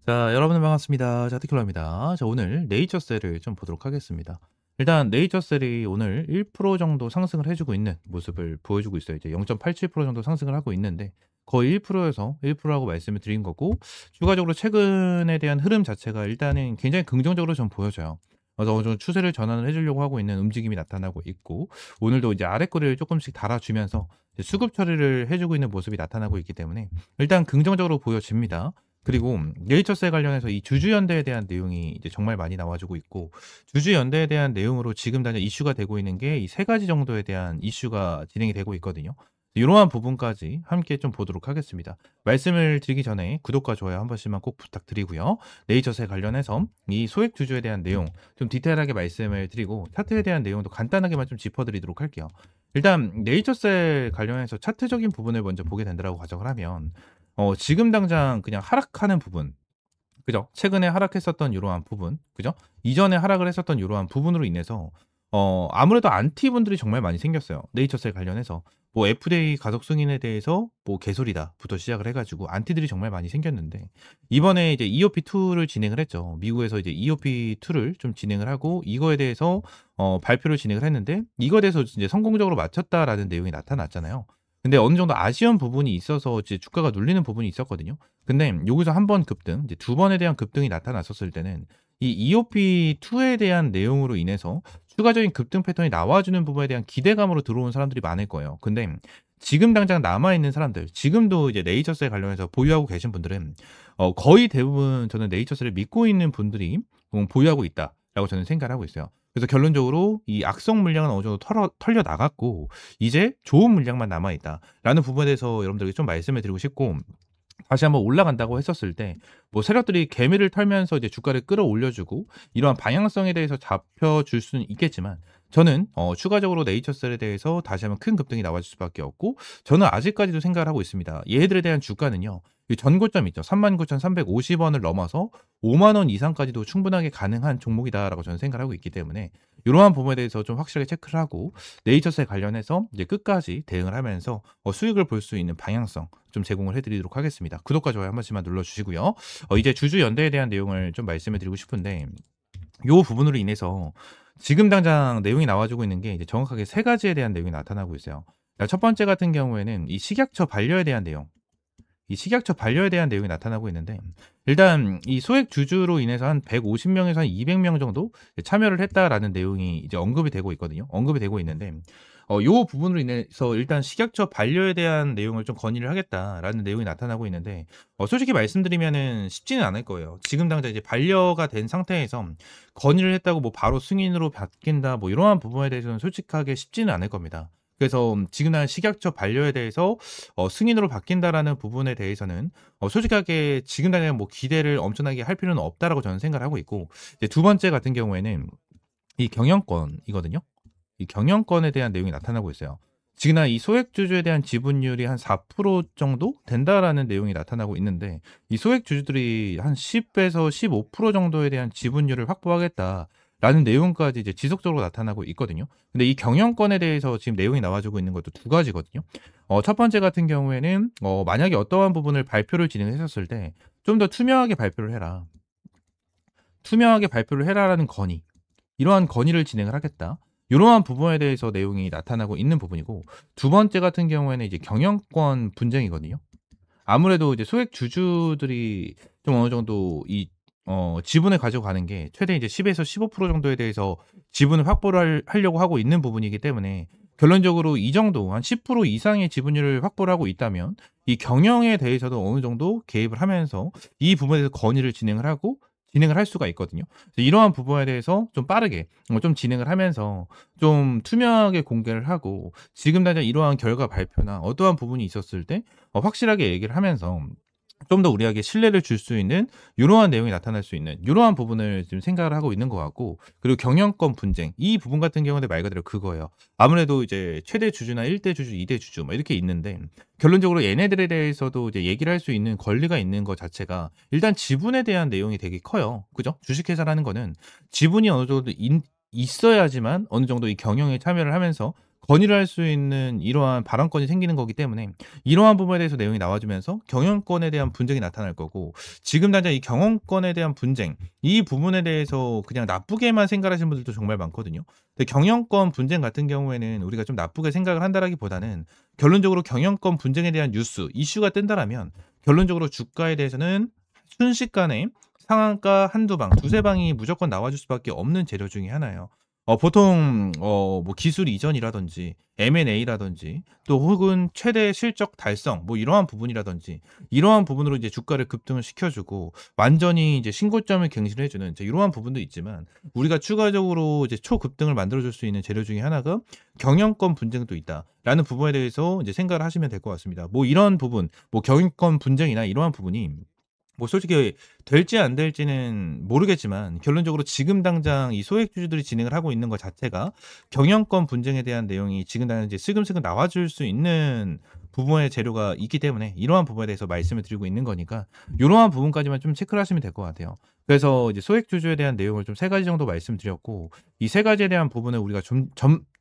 자, 여러분 반갑습니다. 자, 티클러입니다. 자, 오늘 네이처셀을 좀 보도록 하겠습니다. 일단 네이처셀이 오늘 1% 정도 상승을 해주고 있는 모습을 보여주고 있어요. 이제 0.87% 정도 상승을 하고 있는데 거의 1%에서 1%라고 말씀을 드린 거고, 추가적으로 최근에 대한 흐름 자체가 일단은 굉장히 긍정적으로 좀 보여져요. 그래서 어느 정도 추세를 전환을 해주려고 하고 있는 움직임이 나타나고 있고, 오늘도 이제 아래 꼬리를 조금씩 달아주면서 이제 수급 처리를 해주고 있는 모습이 나타나고 있기 때문에 일단 긍정적으로 보여집니다. 그리고 네이처셀 관련해서 이 주주연대에 대한 내용이 이제 정말 많이 나와주고 있고, 주주연대에 대한 내용으로 지금 당장 이슈가 되고 있는 게 이 세 가지 정도에 대한 이슈가 진행이 되고 있거든요. 이러한 부분까지 함께 좀 보도록 하겠습니다. 말씀을 드리기 전에 구독과 좋아요 한 번씩만 꼭 부탁드리고요. 네이처셀 관련해서 이 소액 주주에 대한 내용 좀 디테일하게 말씀을 드리고, 차트에 대한 내용도 간단하게만 좀 짚어드리도록 할게요. 일단 네이처셀 관련해서 차트적인 부분을 먼저 보게 된다고 가정을 하면, 지금 당장 그냥 하락하는 부분, 그죠? 최근에 하락했었던 이러한 부분, 그죠? 이전에 하락을 했었던 이러한 부분으로 인해서 아무래도 안티분들이 정말 많이 생겼어요. 네이처셀 관련해서 뭐 FDA 가속 승인에 대해서 뭐 개소리다부터 시작을 해가지고 안티들이 정말 많이 생겼는데, 이번에 이제 EOP2를 진행을 했죠. 미국에서 이제 EOP2를 좀 진행을 하고 이거에 대해서 발표를 진행을 했는데, 이거에 대해서 이제 성공적으로 마쳤다라는 내용이 나타났잖아요. 근데 어느 정도 아쉬운 부분이 있어서 이제 주가가 눌리는 부분이 있었거든요. 근데 여기서 한 번 급등, 이제 두 번에 대한 급등이 나타났었을 때는 이 EOP2에 대한 내용으로 인해서 추가적인 급등 패턴이 나와주는 부분에 대한 기대감으로 들어온 사람들이 많을 거예요. 근데 지금 당장 남아있는 사람들, 지금도 이제 네이처셀 관련해서 보유하고 계신 분들은 거의 대부분 저는 네이처셀을 믿고 있는 분들이 보유하고 있다라고 저는 생각을 하고 있어요. 그래서 결론적으로 이 악성 물량은 어느 정도 털려 나갔고, 이제 좋은 물량만 남아있다라는 부분에 대해서 여러분들에게 좀 말씀을 드리고 싶고, 다시 한번 올라간다고 했었을 때 뭐 세력들이 개미를 털면서 이제 주가를 끌어올려주고 이러한 방향성에 대해서 잡혀줄 수는 있겠지만, 저는 추가적으로 네이처셀에 대해서 다시 한번 큰 급등이 나와줄 수밖에 없고, 저는 아직까지도 생각을 하고 있습니다. 얘들에 대한 주가는요, 이 전고점 있죠, 39,350원을 넘어서 5만 원 이상까지도 충분하게 가능한 종목이다라고 저는 생각을 하고 있기 때문에, 이러한 부분에 대해서 좀 확실하게 체크를 하고 네이처셀 관련해서 이제 끝까지 대응을 하면서 수익을 볼 수 있는 방향성 좀 제공을 해드리도록 하겠습니다. 구독과 좋아요 한 번씩만 눌러주시고요. 이제 주주 연대에 대한 내용을 좀 말씀을 드리고 싶은데, 요 부분으로 인해서 지금 당장 내용이 나와주고 있는 게 이제 정확하게 세 가지에 대한 내용이 나타나고 있어요. 자, 첫 번째 같은 경우에는 이 식약처 반려에 대한 내용, 이 식약처 반려에 대한 내용이 나타나고 있는데, 일단 이 소액 주주로 인해서 한 150명에서 한 200명 정도 참여를 했다라는 내용이 이제 언급이 되고 있거든요. 언급이 되고 있는데, 요 부분으로 인해서 일단 식약처 반려에 대한 내용을 좀 건의를 하겠다라는 내용이 나타나고 있는데, 솔직히 말씀드리면은 쉽지는 않을 거예요. 지금 당장 이제 반려가 된 상태에서 건의를 했다고 뭐 바로 승인으로 바뀐다 뭐 이러한 부분에 대해서는 솔직하게 쉽지는 않을 겁니다. 그래서 지금 난 식약처 반려에 대해서 승인으로 바뀐다라는 부분에 대해서는 솔직하게 지금 당장 뭐 기대를 엄청나게 할 필요는 없다라고 저는 생각을 하고 있고, 이제 두 번째 같은 경우에는 이 경영권이거든요. 이 경영권에 대한 내용이 나타나고 있어요. 지금 이 소액주주에 대한 지분율이 한 4% 정도 된다라는 내용이 나타나고 있는데, 이 소액주주들이 한 10에서 15% 정도에 대한 지분율을 확보하겠다라는 내용까지 이제 지속적으로 나타나고 있거든요. 근데 이 경영권에 대해서 지금 내용이 나와주고 있는 것도 두 가지거든요. 첫 번째 같은 경우에는 만약에 어떠한 부분을 발표를 진행했었을 때 좀 더 투명하게 발표를 해라. 투명하게 발표를 해라라는 건의. 이러한 건의를 진행을 하겠다. 이러한 부분에 대해서 내용이 나타나고 있는 부분이고, 두 번째 같은 경우에는 이제 경영권 분쟁이거든요. 아무래도 이제 소액 주주들이 좀 어느 정도 이 지분을 가져가는 게 최대 이제 10에서 15% 정도에 대해서 지분을 확보를 하려고 하고 있는 부분이기 때문에, 결론적으로 이 정도 한 10% 이상의 지분율을 확보를 하고 있다면 이 경영에 대해서도 어느 정도 개입을 하면서 이 부분에 대해서 건의를 진행을 하고 진행을 할 수가 있거든요. 그래서 이러한 부분에 대해서 좀 빠르게 좀 진행을 하면서 좀 투명하게 공개를 하고, 지금 당장 이러한 결과 발표나 어떠한 부분이 있었을 때 확실하게 얘기를 하면서 좀 더 우리에게 신뢰를 줄 수 있는 이러한 내용이 나타날 수 있는 이러한 부분을 지금 생각을 하고 있는 것 같고, 그리고 경영권 분쟁 이 부분 같은 경우는 말 그대로 그거예요. 아무래도 이제 최대 주주나 1대 주주, 2대 주주 뭐 이렇게 있는데, 결론적으로 얘네들에 대해서도 이제 얘기를 할 수 있는 권리가 있는 것 자체가 일단 지분에 대한 내용이 되게 커요. 그죠? 주식회사라는 거는 지분이 어느 정도 있어야지만 어느 정도 이 경영에 참여를 하면서 건의를 할 수 있는 이러한 발언권이 생기는 거기 때문에 이러한 부분에 대해서 내용이 나와주면서 경영권에 대한 분쟁이 나타날 거고 지금 당장 이 경영권에 대한 분쟁 이 부분에 대해서 그냥 나쁘게만 생각하시는 분들도 정말 많거든요. 근데 경영권 분쟁 같은 경우에는 우리가 좀 나쁘게 생각을 한다라기보다는 결론적으로 경영권 분쟁에 대한 뉴스, 이슈가 뜬다라면 결론적으로 주가에 대해서는 순식간에 상한가 한두 방, 두세 방이 무조건 나와줄 수밖에 없는 재료 중에 하나예요. 보통 뭐 기술 이전이라든지 M&A라든지 또 혹은 최대 실적 달성 뭐 이러한 부분이라든지 이러한 부분으로 이제 주가를 급등을 시켜주고 완전히 이제 신고점을 갱신해 주는 이제 이러한 부분도 있지만 우리가 추가적으로 이제 초급등을 만들어 줄 수 있는 재료 중에 하나가 경영권 분쟁도 있다라는 부분에 대해서 이제 생각을 하시면 될 것 같습니다. 뭐 이런 부분, 뭐 경영권 분쟁이나 이러한 부분이 뭐 솔직히 될지 안 될지는 모르겠지만 결론적으로 지금 당장 이 소액주주들이 진행을 하고 있는 것 자체가 경영권 분쟁에 대한 내용이 지금 당장 이제 슬금슬금 나와줄 수 있는 부분의 재료가 있기 때문에 이러한 부분에 대해서 말씀을 드리고 있는 거니까 이러한 부분까지만 좀 체크를 하시면 될 것 같아요. 그래서 이제 소액주주에 대한 내용을 좀 세 가지 정도 말씀드렸고 이 세 가지에 대한 부분을 우리가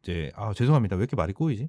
이제 죄송합니다. 왜 이렇게 말이 꼬이지?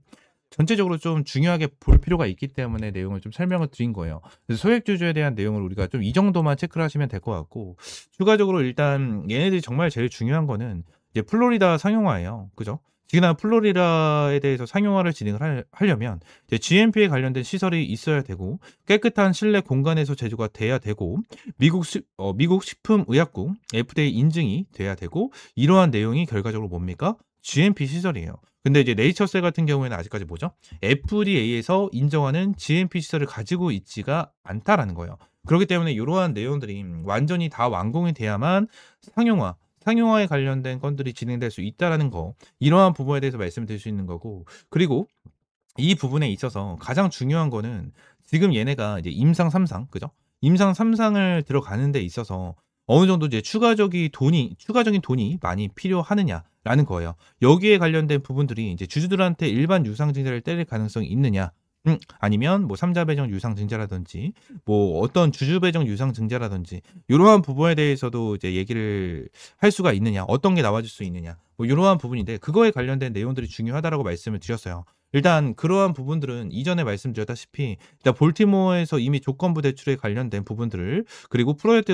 전체적으로 좀 중요하게 볼 필요가 있기 때문에 내용을 좀 설명을 드린 거예요. 그래서 소액주주에 대한 내용을 우리가 좀 이 정도만 체크를 하시면 될 것 같고 추가적으로 일단 얘네들이 정말 제일 중요한 거는 이제 플로리다 상용화예요. 그죠? 특히나 플로리다에 대해서 상용화를 진행을 하려면 이제 GMP에 관련된 시설이 있어야 되고 깨끗한 실내 공간에서 제조가 돼야 되고 미국 식품의약국 FDA 인증이 돼야 되고 이러한 내용이 결과적으로 뭡니까? GMP 시설이에요. 근데 이제 네이처셀 같은 경우에는 아직까지 뭐죠? FDA에서 인정하는 GMP 시설을 가지고 있지가 않다라는 거예요. 그렇기 때문에 이러한 내용들이 완전히 다 완공이 돼야만 상용화에 관련된 건들이 진행될 수 있다라는 거, 이러한 부분에 대해서 말씀드릴 수 있는 거고, 그리고 이 부분에 있어서 가장 중요한 거는 지금 얘네가 이제 임상 3상, 그죠? 임상 3상을 들어가는 데 있어서 어느 정도 이제 추가적인 돈이 많이 필요하느냐라는 거예요. 여기에 관련된 부분들이 이제 주주들한테 일반 유상증자를 때릴 가능성이 있느냐? 아니면 뭐 삼자 배정 유상증자라든지 뭐 어떤 주주 배정 유상증자라든지 이러한 부분에 대해서도 이제 얘기를 할 수가 있느냐? 어떤 게 나와줄 수 있느냐? 뭐 이러한 부분인데 그거에 관련된 내용들이 중요하다라고 말씀을 드렸어요. 일단 그러한 부분들은 이전에 말씀드렸다시피 일단 볼티모어에서 이미 조건부 대출에 관련된 부분들을 그리고 프로젝트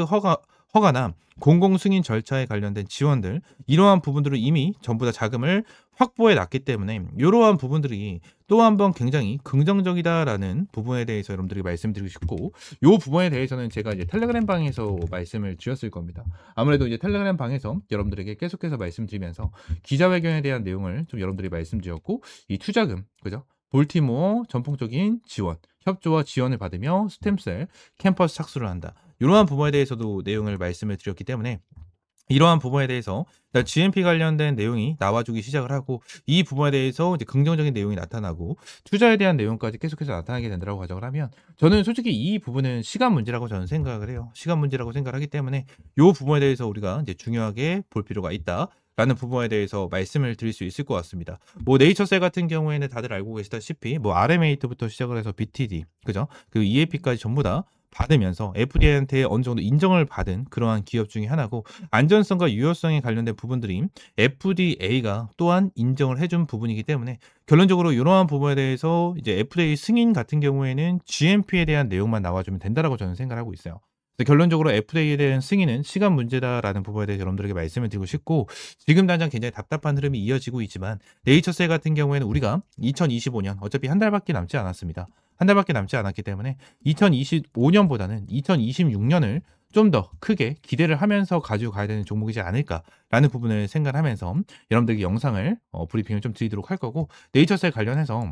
허가나 공공 승인 절차에 관련된 지원들 이러한 부분들을 이미 전부 다 자금을 확보해 놨기 때문에 이러한 부분들이 또 한 번 굉장히 긍정적이다라는 부분에 대해서 여러분들이 말씀드리고 싶고 이 부분에 대해서는 제가 이제 텔레그램 방에서 말씀을 드렸을 겁니다. 아무래도 이제 텔레그램 방에서 여러분들에게 계속해서 말씀드리면서 기자회견에 대한 내용을 좀 여러분들이 말씀드렸고 이 투자금 그죠? 볼티모어 전폭적인 지원, 협조와 지원을 받으며 스템셀 캠퍼스 착수를 한다. 이러한 부분에 대해서도 내용을 말씀을 드렸기 때문에 이러한 부분에 대해서 일단 GMP 관련된 내용이 나와주기 시작을 하고 이 부분에 대해서 이제 긍정적인 내용이 나타나고 투자에 대한 내용까지 계속해서 나타나게 된다고 가정을 하면 저는 솔직히 이 부분은 시간 문제라고 저는 생각을 해요. 시간 문제라고 생각을 하기 때문에 이 부분에 대해서 우리가 이제 중요하게 볼 필요가 있다. 라는 부분에 대해서 말씀을 드릴 수 있을 것 같습니다. 뭐 네이처셀 같은 경우에는 다들 알고 계시다시피 뭐 RMA부터 시작을 해서 BTD 그죠? 그 EAP까지 전부 다 받으면서 FDA한테 어느 정도 인정을 받은 그러한 기업 중에 하나고 안전성과 유효성에 관련된 부분들이 FDA가 또한 인정을 해준 부분이기 때문에 결론적으로 이러한 부분에 대해서 이제 FDA 승인 같은 경우에는 GMP에 대한 내용만 나와주면 된다라고 저는 생각을 하고 있어요. 결론적으로 FDA에 대한 승인은 시간 문제다라는 부분에 대해서 여러분들에게 말씀을 드리고 싶고 지금 당장 굉장히 답답한 흐름이 이어지고 있지만 네이처셀 같은 경우에는 우리가 2025년 어차피 한 달밖에 남지 않았습니다. 한 달밖에 남지 않았기 때문에 2025년보다는 2026년을 좀 더 크게 기대를 하면서 가지고 가야 되는 종목이지 않을까라는 부분을 생각하면서 여러분들에게 영상을 브리핑을 좀 드리도록 할 거고 네이처셀 관련해서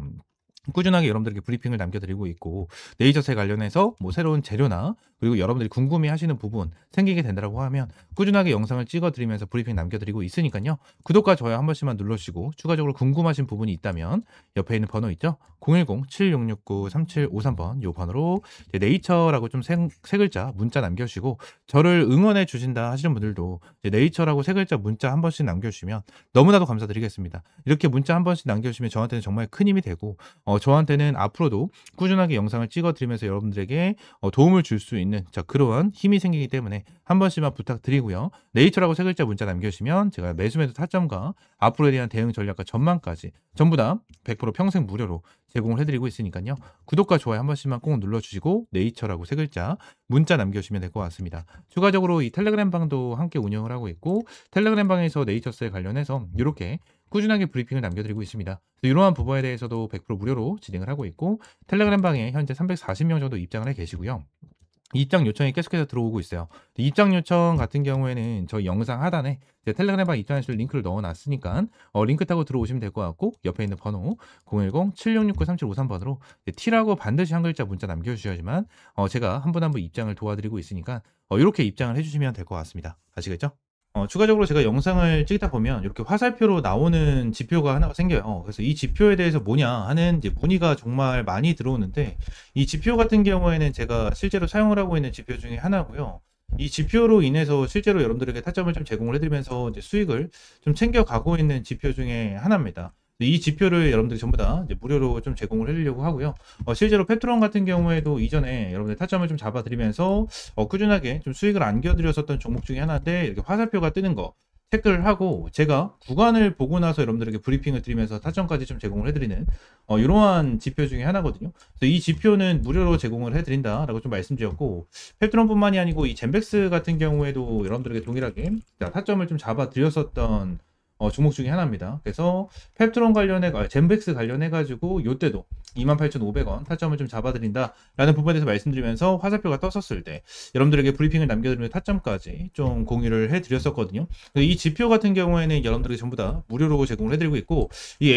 꾸준하게 여러분들에게 브리핑을 남겨드리고 있고 네이처셀 관련해서 뭐 새로운 재료나 그리고 여러분들이 궁금해하시는 부분 생기게 된다고 하면 꾸준하게 영상을 찍어드리면서 브리핑 남겨드리고 있으니까요. 구독과 좋아요 한 번씩만 눌러주시고 추가적으로 궁금하신 부분이 있다면 옆에 있는 번호 있죠? 010-7669-3753번 요 번호로 네이처라고 좀 세 글자 문자 남겨주시고 저를 응원해 주신다 하시는 분들도 네이처라고 세 글자 문자 한 번씩 남겨주시면 너무나도 감사드리겠습니다. 이렇게 문자 한 번씩 남겨주시면 저한테는 정말 큰 힘이 되고 저한테는 앞으로도 꾸준하게 영상을 찍어 드리면서 여러분들에게 도움을 줄 수 있는 그러한 힘이 생기기 때문에 한 번씩만 부탁드리고요. 네이처라고 세 글자 문자 남겨주시면 제가 매수매도 타점과 앞으로에 대한 대응 전략과 전망까지 전부 다 100% 평생 무료로 제공을 해드리고 있으니까요. 구독과 좋아요 한 번씩만 꼭 눌러주시고 네이처라고 세 글자 문자 남겨주시면 될 것 같습니다. 추가적으로 이 텔레그램 방도 함께 운영을 하고 있고 텔레그램 방에서 네이처스에 관련해서 이렇게 꾸준하게 브리핑을 남겨드리고 있습니다. 이러한 부분에 대해서도 100% 무료로 진행을 하고 있고 텔레그램 방에 현재 340명 정도 입장을 해 계시고요. 입장 요청이 계속해서 들어오고 있어요. 입장 요청 같은 경우에는 저희 영상 하단에 텔레그램 방 입장하실 링크를 넣어놨으니까 링크 타고 들어오시면 될 것 같고 옆에 있는 번호 010-7669-3753번으로 T라고 반드시 한 글자 문자 남겨주셔야지만 제가 한 분 한 분 입장을 도와드리고 있으니까 이렇게 입장을 해주시면 될 것 같습니다. 아시겠죠? 추가적으로 제가 영상을 찍다 보면 이렇게 화살표로 나오는 지표가 하나가 생겨요. 그래서 이 지표에 대해서 뭐냐 하는 이제 문의가 정말 많이 들어오는데 이 지표 같은 경우에는 제가 실제로 사용을 하고 있는 지표 중에 하나고요. 이 지표로 인해서 실제로 여러분들에게 타점을 좀 제공을 해드리면서 이제 수익을 좀 챙겨가고 있는 지표 중에 하나입니다. 이 지표를 여러분들이 전부 다 이제 무료로 좀 제공을 해드리려고 하고요. 실제로 페트론 같은 경우에도 이전에 여러분들 타점을 좀 잡아드리면서 꾸준하게 좀 수익을 안겨드렸었던 종목 중에 하나인데 이렇게 화살표가 뜨는 거 체크를 하고 제가 구간을 보고 나서 여러분들에게 브리핑을 드리면서 타점까지 좀 제공을 해드리는 이러한 지표 중에 하나거든요. 그래서 이 지표는 무료로 제공을 해드린다라고 좀 말씀드렸고 페트론뿐만이 아니고 이 젠백스 같은 경우에도 여러분들에게 동일하게 타점을 좀 잡아드렸었던 종목 중에 하나입니다. 그래서 펩트론 관련해 젠백스 관련해 가지고 요때도 28,500원 타점을 좀 잡아드린다 라는 부분에 대해서 말씀드리면서 화살표가 떴었을 때 여러분들에게 브리핑을 남겨드리는 타점까지 좀 공유를 해드렸었거든요. 이 지표 같은 경우에는 여러분들에게 전부 다 무료로 제공을 해드리고 있고 이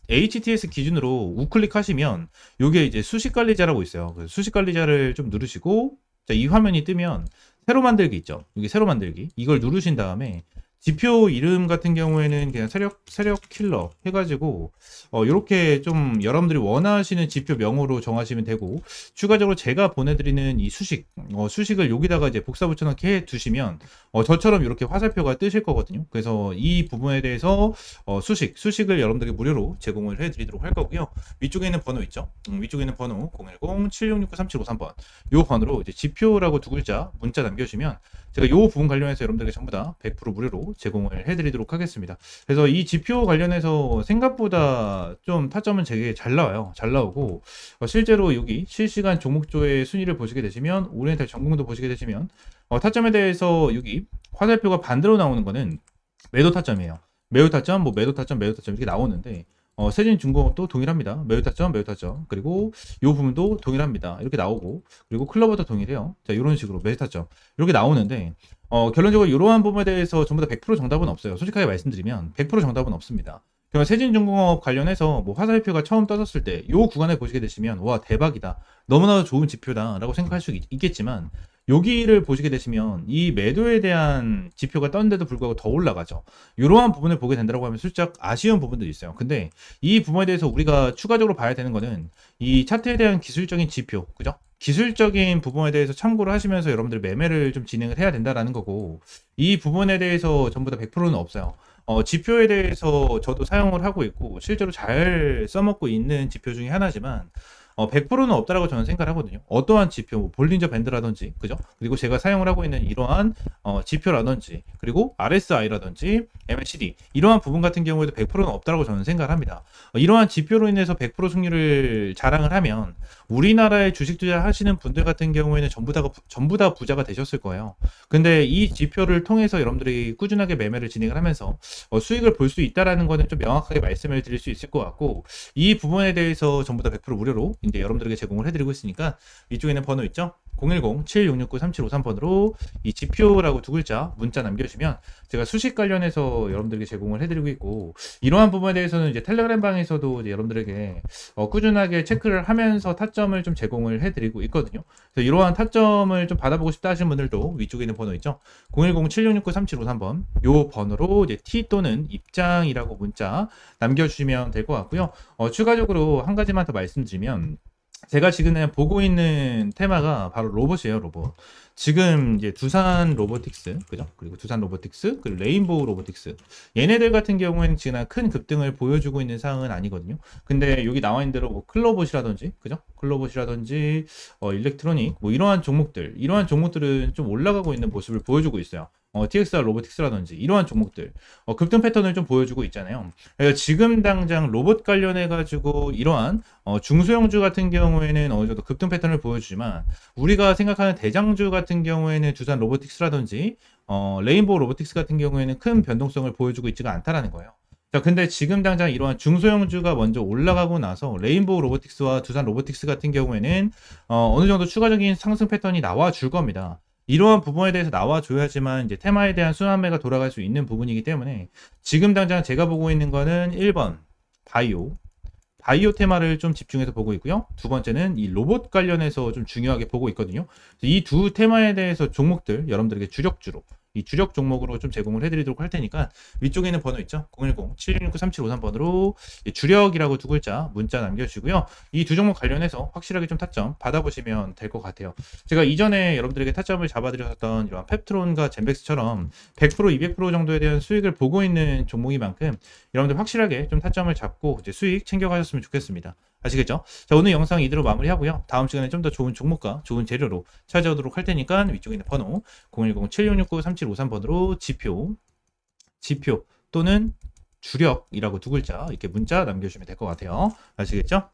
HTS 기준으로 우클릭 하시면 요게 이제 수식관리자라고 있어요. 그래서 수식관리자를 좀 누르시고 이 화면이 뜨면 새로 만들기 있죠. 여기 새로 만들기 이걸 누르신 다음에 지표 이름 같은 경우에는 그냥 세력 킬러 해가지고 이렇게 좀 여러분들이 원하시는 지표명으로 정하시면 되고 추가적으로 제가 보내드리는 이 수식을 여기다가 이제 복사 붙여넣기 해 두시면 저처럼 이렇게 화살표가 뜨실 거거든요. 그래서 이 부분에 대해서 수식을 여러분들에게 무료로 제공을 해드리도록 할 거고요. 위쪽에 있는 번호 있죠. 위쪽에 있는 번호 010-7669-3753번 이 번호로 이제 지표라고 두 글자 문자 남겨주시면 제가 이 부분 관련해서 여러분들에게 전부 다 100% 무료로 제공을 해드리도록 하겠습니다. 그래서 이 지표 관련해서 생각보다 좀 타점은 되게 잘 나와요. 잘 나오고 실제로 여기 실시간 종목조의 순위를 보시게 되시면 오리엔탈 전공도 보시게 되시면 타점에 대해서 여기 화살표가 반대로 나오는 거는 매도 타점이에요. 매도 타점, 매도 타점 이렇게 나오는데 세진중공업도 동일합니다. 매도 타점, 그리고 이 부분도 동일합니다. 이렇게 나오고, 그리고 클로버도 동일해요. 자, 이런 식으로 매도 타점 이렇게 나오는데, 결론적으로 이러한 부분에 대해서 전부 다 100% 정답은 없어요. 솔직하게 말씀드리면 100% 정답은 없습니다. 그러면 세진중공업 관련해서 화살표가 처음 떠졌을 때 이 구간에 보시게 되시면 와 대박이다, 너무나도 좋은 지표다라고 생각할 수 있겠지만 여기를 보시게 되시면 이 매도에 대한 지표가 떴는데도 불구하고 더 올라가죠. 이러한 부분을 보게 된다고 하면 살짝 아쉬운 부분들이 있어요. 근데 이 부분에 대해서 우리가 추가적으로 봐야 되는 거는 이 차트에 대한 기술적인 지표, 그죠? 기술적인 부분에 대해서 참고를 하시면서 여러분들 매매를 좀 진행을 해야 된다라는 거고, 이 부분에 대해서 전부 다 100%는 없어요. 지표에 대해서 저도 사용을 하고 있고 실제로 잘 써먹고 있는 지표 중에 하나지만 100%는 없다라고 저는 생각을 하거든요. 어떠한 지표, 볼린저 밴드라든지, 그죠? 그리고 제가 사용을 하고 있는 이러한 지표라든지, 그리고 RSI라든지, MACD 이러한 부분 같은 경우에도 100%는 없다라고 저는 생각을 합니다. 이러한 지표로 인해서 100% 승률을 자랑을 하면 우리나라에 주식 투자하시는 분들 같은 경우에는 전부 다 부자가 되셨을 거예요. 근데 이 지표를 통해서 여러분들이 꾸준하게 매매를 진행을 하면서 수익을 볼 수 있다라는 거는 좀 명확하게 말씀을 드릴 수 있을 것 같고, 이 부분에 대해서 전부 다 100% 무료로 이제 여러분들에게 제공을 해드리고 있으니까 위쪽에 있는 번호 있죠? 010-7669-3753번으로 이 지표라고 두 글자 문자 남겨주시면 제가 수식 관련해서 여러분들에게 제공을 해드리고 있고, 이러한 부분에 대해서는 이제 텔레그램 방에서도 이제 여러분들에게 꾸준하게 체크를 하면서 타점을 좀 제공을 해드리고 있거든요. 그래서 이러한 타점을 좀 받아보고 싶다 하시는 분들도 위쪽에 있는 번호 있죠? 010-7669-3753번 요 번호로 이제 T 또는 입장이라고 문자 남겨주시면 될 것 같고요. 추가적으로 한 가지만 더 말씀드리면 제가 지금 그냥 보고 있는 테마가 바로 로봇이에요, 로봇. 지금 이제 두산 로보틱스, 그죠? 그리고 두산 로보틱스, 그리고 레인보우 로보틱스. 얘네들 같은 경우에는 지금 큰 급등을 보여주고 있는 상황은 아니거든요. 근데 여기 나와 있는 대로 뭐 클로봇이라든지, 그죠? 클로봇이라든지, 일렉트로닉, 뭐 이러한 종목들은 좀 올라가고 있는 모습을 보여주고 있어요. TXR 로보틱스라든지 이러한 종목들 급등 패턴을 좀 보여주고 있잖아요. 그래서 지금 당장 로봇 관련해 가지고 이러한 중소형주 같은 경우에는 어느 정도 급등 패턴을 보여주지만 우리가 생각하는 대장주 같은 경우에는 두산 로보틱스라든지 레인보우 로보틱스 같은 경우에는 큰 변동성을 보여주고 있지가 않다라는 거예요. 자, 근데 지금 당장 이러한 중소형주가 먼저 올라가고 나서 레인보우 로보틱스와 두산 로보틱스 같은 경우에는 어느 정도 추가적인 상승 패턴이 나와 줄 겁니다. 이러한 부분에 대해서 나와줘야지만 이제 테마에 대한 순환매가 돌아갈 수 있는 부분이기 때문에 지금 당장 제가 보고 있는 거는 1번 바이오 테마를 좀 집중해서 보고 있고요. 두 번째는 이 로봇 관련해서 좀 중요하게 보고 있거든요. 이 두 테마에 대해서 종목들 여러분들에게 주력주로 이 주력 종목으로 좀 제공을 해드리도록 할 테니까 위쪽에 있는 번호 있죠? 010-7669-3753번으로 주력이라고 두 글자 문자 남겨주시고요. 이 두 종목 관련해서 확실하게 좀 타점 받아보시면 될 것 같아요. 제가 이전에 여러분들에게 타점을 잡아드렸던 이런 펩트론과 젠백스처럼 100%, 200% 정도에 대한 수익을 보고 있는 종목이만큼 여러분들 확실하게 좀 타점을 잡고 이제 수익 챙겨가셨으면 좋겠습니다. 아시겠죠? 자, 오늘 영상 이대로 마무리하고요. 다음 시간에 좀 더 좋은 종목과 좋은 재료로 찾아오도록 할 테니까 위쪽에 있는 번호 010-7669-3753번으로 지표 또는 주력이라고 두 글자 이렇게 문자 남겨주시면 될 것 같아요. 아시겠죠?